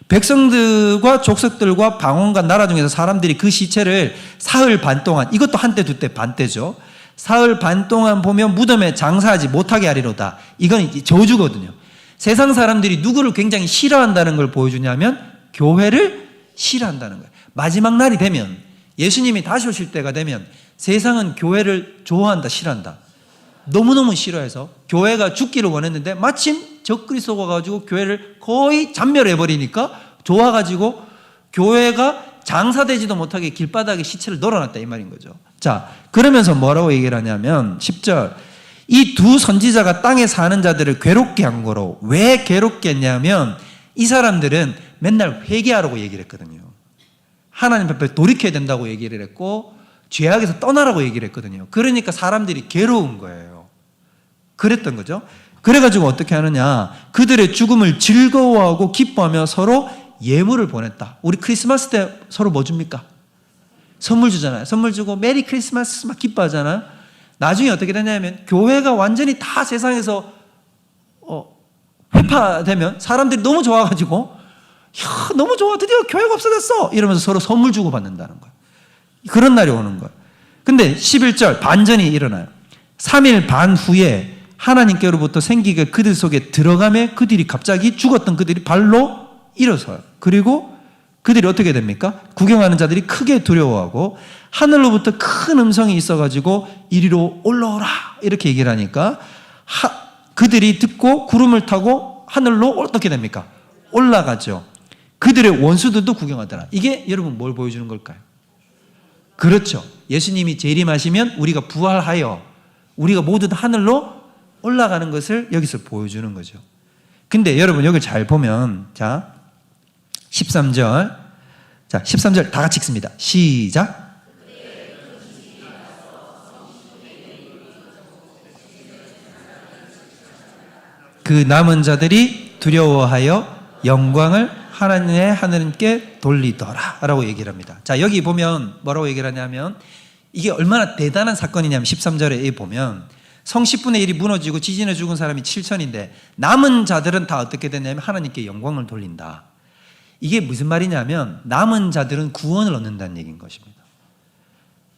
A: 백성들과 족속들과 방언과 나라 중에서 사람들이 그 시체를 사흘 반 동안 이것도 한때 두때 반때죠. 사흘 반 동안 보면 무덤에 장사하지 못하게 하리로다. 이건 저주거든요. 세상 사람들이 누구를 굉장히 싫어한다는 걸 보여주냐면 교회를 싫어한다는 거예요. 마지막 날이 되면 예수님이 다시 오실 때가 되면 세상은 교회를 좋아한다, 싫어한다. 너무너무 싫어해서 교회가 죽기를 원했는데 마침 적그리스도가 가지고 교회를 거의 잔멸해버리니까 좋아가지고 교회가 장사되지도 못하게 길바닥에 시체를 널어놨다 이 말인 거죠. 자, 그러면서 뭐라고 얘기를 하냐면 10절 이 두 선지자가 땅에 사는 자들을 괴롭게 한 거로. 왜 괴롭게 했냐면 이 사람들은 맨날 회개하라고 얘기를 했거든요. 하나님 앞에 돌이켜야 된다고 얘기를 했고 죄악에서 떠나라고 얘기를 했거든요. 그러니까 사람들이 괴로운 거예요. 그랬던 거죠. 그래가지고 어떻게 하느냐, 그들의 죽음을 즐거워하고 기뻐하며 서로 예물을 보냈다. 우리 크리스마스 때 서로 뭐 줍니까? 선물 주잖아요. 선물 주고 메리 크리스마스 막 기뻐하잖아요. 나중에 어떻게 되냐면 교회가 완전히 다 세상에서 회파되면 사람들이 너무 좋아가지고 야, 너무 좋아. 드디어 교회가 없어졌어. 이러면서 서로 선물 주고 받는다는 거예요. 그런 날이 오는 거예요. 근데 11절 반전이 일어나요. 3일 반 후에 하나님께로부터 생기가 그들 속에 들어가매 그들이 갑자기 죽었던 그들이 발로 일어서요. 그리고 그들이 어떻게 됩니까? 구경하는 자들이 크게 두려워하고 하늘로부터 큰 음성이 있어가지고 이리로 올라오라 이렇게 얘기를 하니까 그들이 듣고 구름을 타고 하늘로 어떻게 됩니까? 올라가죠. 그들의 원수들도 구경하더라. 이게 여러분 뭘 보여주는 걸까요? 그렇죠. 예수님이 재림하시면 우리가 부활하여 우리가 모두 다 하늘로 올라가는 것을 여기서 보여주는 거죠. 근데 여러분 여기 잘 보면 자 13절 자 13절 다 같이 읽습니다. 시작. 그 남은 자들이 두려워하여 영광을 하나님께 돌리더라 라고 얘기를 합니다. 자 여기 보면 뭐라고 얘기를 하냐면 이게 얼마나 대단한 사건이냐면 13절에 보면 성 10분의 1이 무너지고 지진에 죽은 사람이 7천인데 남은 자들은 다 어떻게 되냐면 하나님께 영광을 돌린다. 이게 무슨 말이냐면 남은 자들은 구원을 얻는다는 얘기인 것입니다.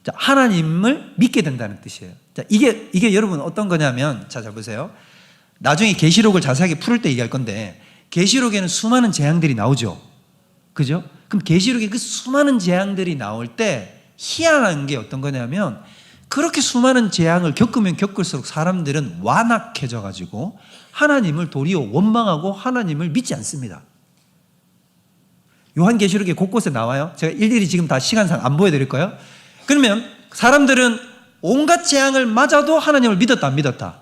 A: 자, 하나님을 믿게 된다는 뜻이에요. 자, 이게 여러분 어떤 거냐면 자 보세요. 나중에 계시록을 자세하게 풀을 때 얘기할 건데 계시록에는 수많은 재앙들이 나오죠. 그죠? 그럼 계시록에 그 수많은 재앙들이 나올 때 희한한 게 어떤 거냐면 그렇게 수많은 재앙을 겪으면 겪을수록 사람들은 완악해져 가지고 하나님을 도리어 원망하고 하나님을 믿지 않습니다. 요한계시록에 곳곳에 나와요. 제가 일일이 지금 다 시간상 안 보여드릴 거예요. 그러면 사람들은 온갖 재앙을 맞아도 하나님을 믿었다 안 믿었다?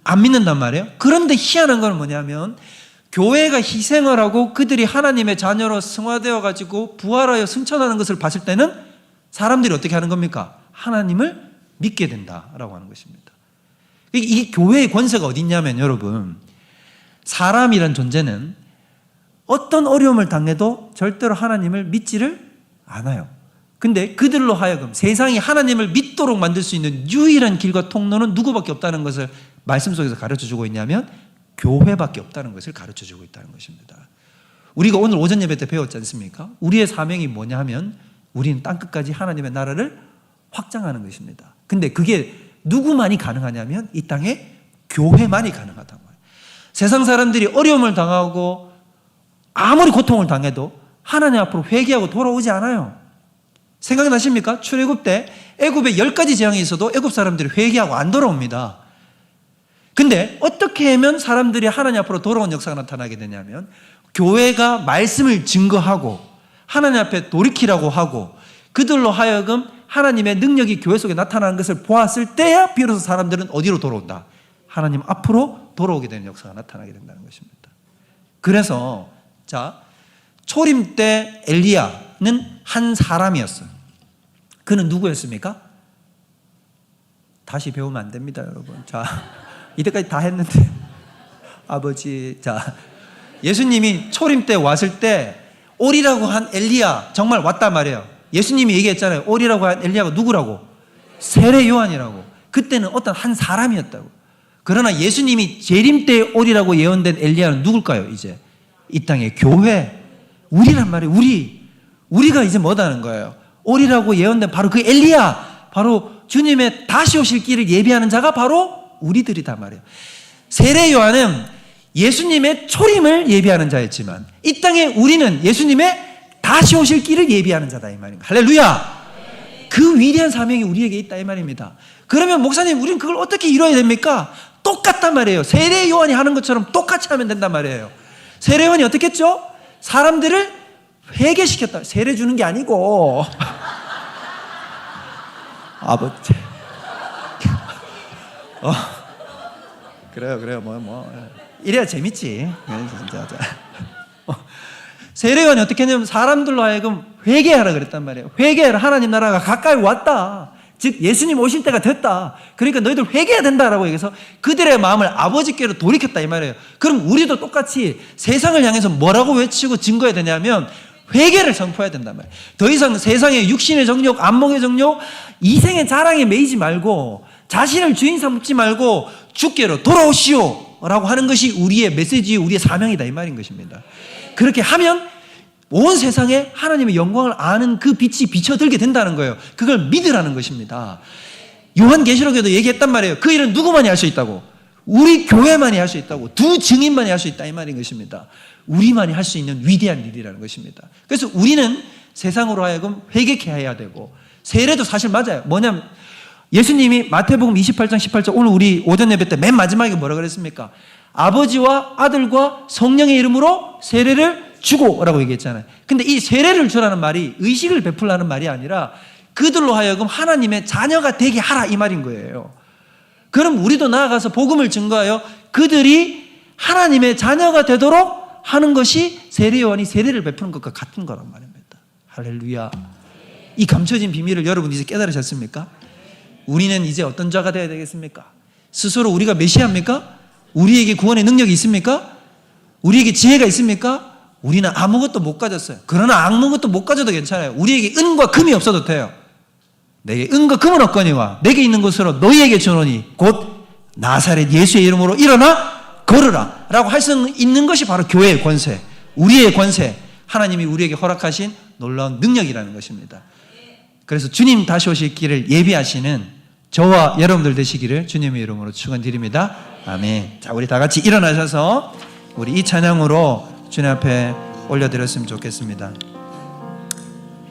A: 안 믿는단 말이에요. 그런데 희한한 건 뭐냐면 교회가 희생을 하고 그들이 하나님의 자녀로 승화되어 가지고 부활하여 승천하는 것을 봤을 때는 사람들이 어떻게 하는 겁니까? 하나님을 믿게 된다라고 하는 것입니다. 이 교회의 권세가 어디 있냐면 여러분 사람이란 존재는 어떤 어려움을 당해도 절대로 하나님을 믿지를 않아요. 근데 그들로 하여금 세상이 하나님을 믿도록 만들 수 있는 유일한 길과 통로는 누구밖에 없다는 것을 말씀 속에서 가르쳐주고 있냐면 교회밖에 없다는 것을 가르쳐주고 있다는 것입니다. 우리가 오늘 오전 예배 때 배웠지 않습니까? 우리의 사명이 뭐냐 하면 우리는 땅끝까지 하나님의 나라를 확장하는 것입니다. 근데 그게 누구만이 가능하냐면 이 땅에 교회만이 가능하다고 해요. 세상 사람들이 어려움을 당하고 아무리 고통을 당해도 하나님 앞으로 회개하고 돌아오지 않아요. 생각나십니까? 출애굽 때 애굽에 10가지 재앙이 있어도 애굽 사람들이 회개하고 안 돌아옵니다. 근데 어떻게 하면 사람들이 하나님 앞으로 돌아온 역사가 나타나게 되냐면 교회가 말씀을 증거하고 하나님 앞에 돌이키라고 하고 그들로 하여금 하나님의 능력이 교회 속에 나타나는 것을 보았을 때야 비로소 사람들은 어디로 돌아온다? 하나님 앞으로 돌아오게 되는 역사가 나타나게 된다는 것입니다. 그래서 자 초림 때 엘리야는 한 사람이었어요. 그는 누구였습니까? 다시 배우면 안 됩니다, 여러분. 자 이때까지 다 했는데 아버지 자 예수님이 초림 때 왔을 때 오리라고 한 엘리야 정말 왔단 말이에요. 예수님이 얘기했잖아요. 오리라고 한 엘리야가 누구라고? 세례 요한이라고. 그때는 어떤 한 사람이었다고. 그러나 예수님이 재림 때 오리라고 예언된 엘리야는 누굴까요? 이제 이 땅의 교회 우리란 말이에요. 우리가 이제 뭐다는 거예요? 오리라고 예언된 바로 그 엘리야, 바로 주님의 다시 오실 길을 예비하는 자가 바로 우리들이단 말이에요. 세례 요한은 예수님의 초림을 예비하는 자였지만 이 땅에 우리는 예수님의 다시 오실 길을 예비하는 자다 이 말입니다. 할렐루야. 그 위대한 사명이 우리에게 있다 이 말입니다. 그러면 목사님 우리는 그걸 어떻게 이루어야 됩니까? 똑같단 말이에요. 세례 요한이 하는 것처럼 똑같이 하면 된단 말이에요. 세례 요한이 어떻게 했죠? 사람들을 회개시켰다. 세례 주는 게 아니고 아버지 그래요 뭐 이래야 재밌지. 진짜. 세례요한이 어떻게 했냐면 사람들로 하여금 회개하라 그랬단 말이에요. 회개하라. 하나님 나라가 가까이 왔다. 즉 예수님 오실 때가 됐다. 그러니까 너희들 회개해야 된다라고 얘기해서 그들의 마음을 아버지께로 돌이켰다 이 말이에요. 그럼 우리도 똑같이 세상을 향해서 뭐라고 외치고 증거해야 되냐면 회개를 선포해야 된단 말이에요. 더 이상 세상의 육신의 정욕, 안목의 정욕, 이생의 자랑에 매이지 말고 자신을 주인 삼지 말고 주께로 돌아오시오 라고 하는 것이 우리의 메시지, 우리의 사명이다 이 말인 것입니다. 그렇게 하면 온 세상에 하나님의 영광을 아는 그 빛이 비춰들게 된다는 거예요. 그걸 믿으라는 것입니다. 요한계시록에도 얘기했단 말이에요. 그 일은 누구만이 할 수 있다고? 우리 교회만이 할 수 있다고, 두 증인만이 할 수 있다, 이 말인 것입니다. 우리만이 할 수 있는 위대한 일이라는 것입니다. 그래서 우리는 세상으로 하여금 회개케 해야 되고, 세례도 사실 맞아요. 뭐냐면 예수님이 마태복음 28장 18절, 오늘 우리 오전 예배 때 맨 마지막에 뭐라 그랬습니까? 아버지와 아들과 성령의 이름으로 세례를 주고라고 얘기했잖아요. 근데 이 세례를 주라는 말이 의식을 베풀라는 말이 아니라 그들로 하여금 하나님의 자녀가 되게 하라, 이 말인 거예요. 그럼 우리도 나아가서 복음을 증거하여 그들이 하나님의 자녀가 되도록 하는 것이 세례요한이 세례를 베푸는 것과 같은 거란 말입니다. 할렐루야. 이 감춰진 비밀을 여러분 이제 깨달으셨습니까? 우리는 이제 어떤 자가 되어야 되겠습니까? 스스로 우리가 메시아입니까? 우리에게 구원의 능력이 있습니까? 우리에게 지혜가 있습니까? 우리는 아무것도 못 가졌어요. 그러나 아무것도 못 가져도 괜찮아요. 우리에게 은과 금이 없어도 돼요. 내게 은과 금은 없거니와 내게 있는 것으로 너희에게 주노니 곧 나사렛 예수의 이름으로 일어나 걸으라 라고 할 수 있는 것이 바로 교회의 권세, 우리의 권세, 하나님이 우리에게 허락하신 놀라운 능력이라는 것입니다. 그래서 주님 다시 오실 길을 예비하시는 저와 여러분들 되시기를 주님의 이름으로 축원드립니다. 아멘. 자, 우리 다 같이 일어나셔서 우리 이 찬양으로 주님 앞에 올려드렸으면 좋겠습니다.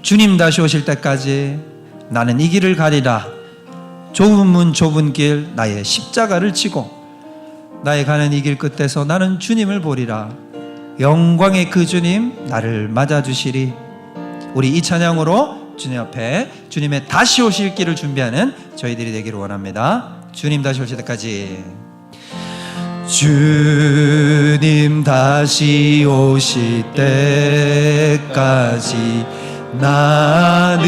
A: 주님 다시 오실 때까지 나는 이 길을 가리라. 좁은 문 좁은 길 나의 십자가를 지고 나의 가는 이 길 끝에서 나는 주님을 보리라. 영광의 그 주님 나를 맞아주시리. 우리 이 찬양으로 주님 앞에 주님의 다시 오실 길을 준비하는 저희들이 되기를 원합니다. 주님 다시 오실 때까지, 주님 다시 오실 때까지 나는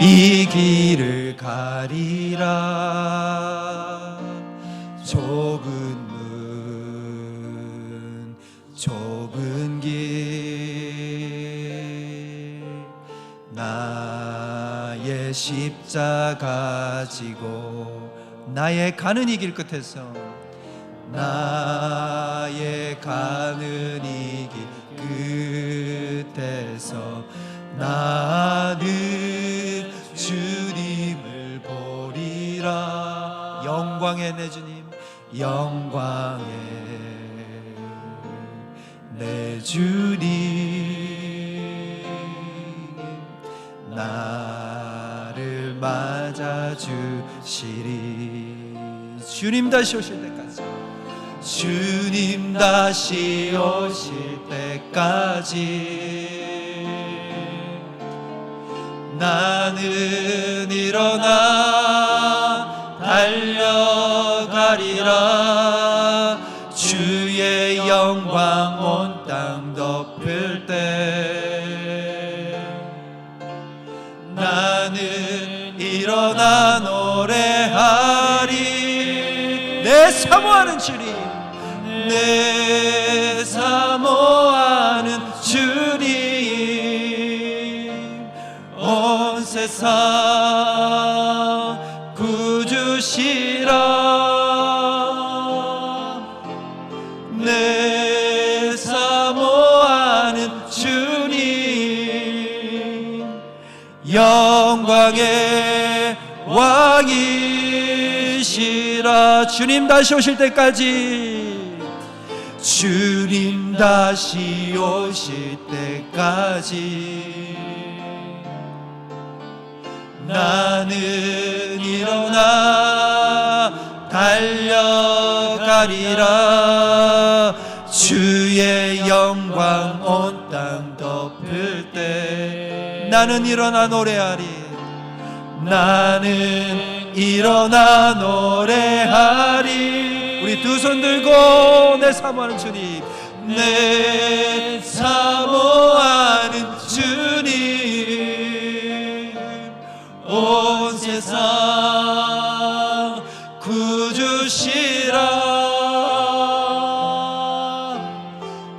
A: 이 길을 가리라. 좁은 문 좁은 길 나의 십자가 지고 나의 가는 이 길 끝에서 나의 가는 이 길 끝에서 나는 주님을 보리라. 영광의 내 주님, 영광의 내 주님 나를 맞아주시리. 주님 다시 오실 때까지, 주님 다시 오실 때까지 나는 일어나 달려가리라. 주의 영광 온 땅 덮을 때 나는 일어나 노래하리. 내 사모하는 주님, 내 사모하는 주님, 온 세상 구주시라. 내 사모하는 주님, 영광의 왕이시라. 주님 다시 오실 때까지, 주님 다시 오실 때까지 나는 일어나 달려가리라. 주의 영광 온 땅 덮을 때 나는 일어나 노래하리. 나는 일어나 노래하리. 우리 두 손 들고 내 사모하는 주님, 내 사모하는 주님, 온 세상 구주시라.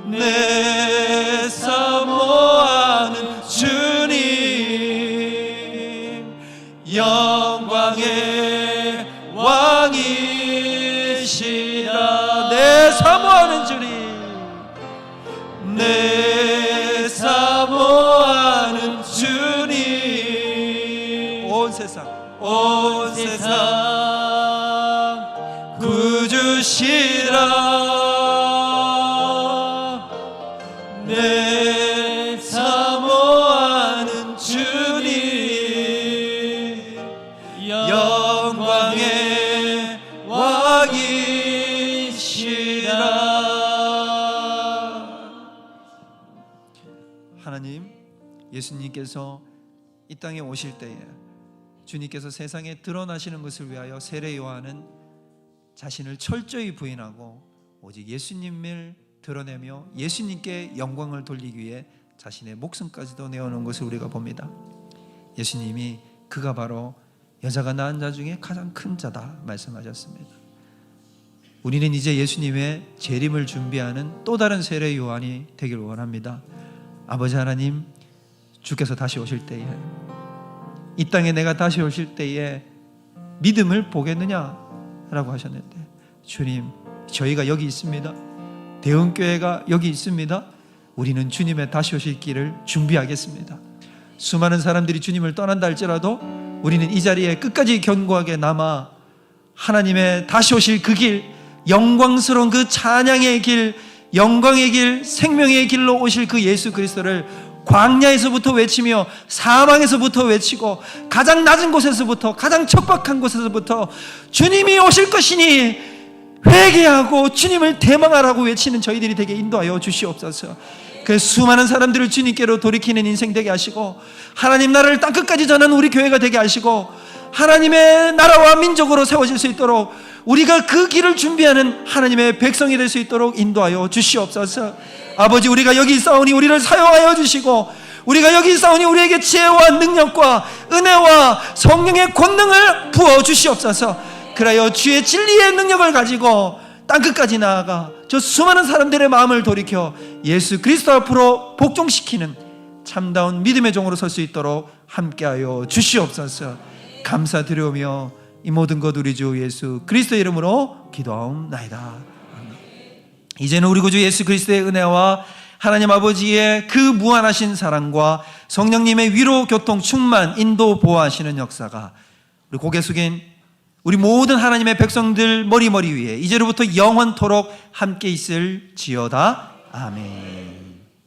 A: 내 사모하는 주님, 영광의 왕이시라. 내 사모하는 주님, 내 사모하는 주님, 온 세상 구주시라. 내 사모하는 주님, 영광의 왕이시라. 하나님, 예수님께서 이 땅에 오실 때에 주님께서 세상에 드러나시는 것을 위하여 세례 요한은 자신을 철저히 부인하고 오직 예수님을 드러내며 예수님께 영광을 돌리기 위해 자신의 목숨까지도 내어놓은 것을 우리가 봅니다. 예수님이 그가 바로 여자가 낳은 자 중에 가장 큰 자다 말씀하셨습니다. 우리는 이제 예수님의 재림을 준비하는 또 다른 세례 요한이 되길 원합니다. 아버지 하나님, 주께서 다시 오실 때에, 이 땅에 내가 다시 오실 때에 믿음을 보겠느냐라고 하셨는데, 주님, 저희가 여기 있습니다. 대흥교회가 여기 있습니다. 우리는 주님의 다시 오실 길을 준비하겠습니다. 수많은 사람들이 주님을 떠난다 할지라도 우리는 이 자리에 끝까지 견고하게 남아 하나님의 다시 오실 그 길, 영광스러운 그 찬양의 길, 영광의 길, 생명의 길로 오실 그 예수 그리스도를 광야에서부터 외치며 사망에서부터 외치고 가장 낮은 곳에서부터, 가장 척박한 곳에서부터 주님이 오실 것이니 회개하고 주님을 대망하라고 외치는 저희들이 되게 인도하여 주시옵소서. 그 수많은 사람들을 주님께로 돌이키는 인생 되게 하시고, 하나님 나라를 땅끝까지 전하는 우리 교회가 되게 하시고, 하나님의 나라와 민족으로 세워질 수 있도록 우리가 그 길을 준비하는 하나님의 백성이 될 수 있도록 인도하여 주시옵소서. 아버지, 우리가 여기 있사오니 우리를 사용하여 주시고, 우리가 여기 있사오니 우리에게 지혜와 능력과 은혜와 성령의 권능을 부어 주시옵소서. 그래요, 주의 진리의 능력을 가지고 땅끝까지 나아가 저 수많은 사람들의 마음을 돌이켜 예수 그리스도 앞으로 복종시키는 참다운 믿음의 종으로 설 수 있도록 함께하여 주시옵소서. 감사드리오며 이 모든 것 우리 주 예수 그리스도의 이름으로 기도하옵나이다. 이제는 우리 구주 예수 그리스도의 은혜와 하나님 아버지의 그 무한하신 사랑과 성령님의 위로, 교통, 충만, 인도, 보호하시는 역사가 우리 고개 숙인 우리 모든 하나님의 백성들 머리 위에 이제로부터 영원토록 함께 있을지어다. 아멘.